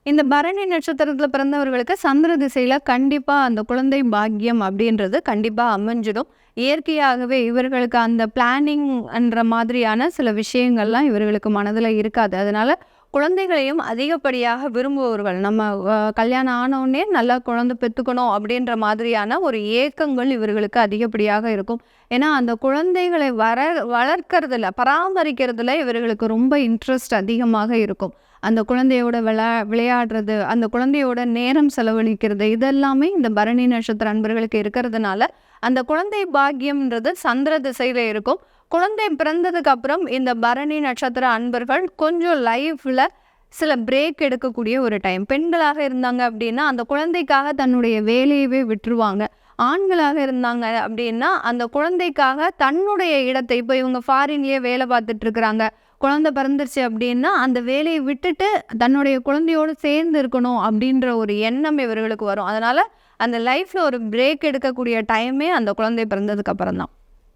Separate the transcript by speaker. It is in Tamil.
Speaker 1: இந்த பரணி நட்சத்திரத்துல பிறந்தவர்களுக்கு சந்திர திசையில கண்டிப்பா அந்த குழந்தை பாக்கியம் அப்படின்றது கண்டிப்பா அமைஞ்சிடும். இயற்கையாகவே இவர்களுக்கு அந்த பிளானிங் என்ற மாதிரியான சில விஷயங்கள்லாம் இவர்களுக்கு மனதுல இருக்காது. அதனால குழந்தைகளையும் அதிகப்படியாக விரும்புபவர்கள். நம்ம கல்யாணம் ஆனவுடனே நல்லா குழந்தை பெத்துக்கணும் அப்படின்ற மாதிரியான ஒரு ஏக்கங்கள் இவர்களுக்கு அதிகப்படியாக இருக்கும். ஏன்னா, அந்த குழந்தைகளை வளர்க்கறதுல, பராமரிக்கிறதுல இவர்களுக்கு ரொம்ப இன்ட்ரெஸ்ட் அதிகமாக இருக்கும். அந்த குழந்தையோட விளையாடுறது, அந்த குழந்தையோட நேரம் செலவழிக்கிறது, இதெல்லாமே இந்த பரணி நட்சத்திர அன்பர்களுக்கு இருக்கிறதுனால, அந்த குழந்தை பாக்கியம்ன்றது சந்திர திசையில இருக்கும். குழந்தை பிறந்ததுக்கு அப்புறம் இந்த பரணி நட்சத்திர அன்பர்கள் கொஞ்சம் லைஃப்ல சில பிரேக் எடுக்கக்கூடிய ஒரு டைம். பெண்களாக இருந்தாங்க அப்படின்னா, அந்த குழந்தைக்காக தன்னுடைய வேலையவே விட்டுருவாங்க. ஆண்களாக இருந்தாங்க அப்படின்னா, அந்த குழந்தைக்காக தன்னுடைய இடத்தை இப்போ இவங்க ஃபாரின்லயே வேலை பார்த்துட்டு இருக்கிறாங்க. குழந்தை பிறந்துருச்சு அப்படின்னா, அந்த வேலையை விட்டுட்டு தன்னுடைய குழந்தையோடு சேர்ந்து இருக்கணும் அப்படின்ற ஒரு எண்ணம் இவர்களுக்கு வரும். அதனால அந்த லைஃப்ல ஒரு பிரேக் எடுக்கக்கூடிய டைமே அந்த குழந்தை பிறந்ததுக்கு அப்புறம் தான்.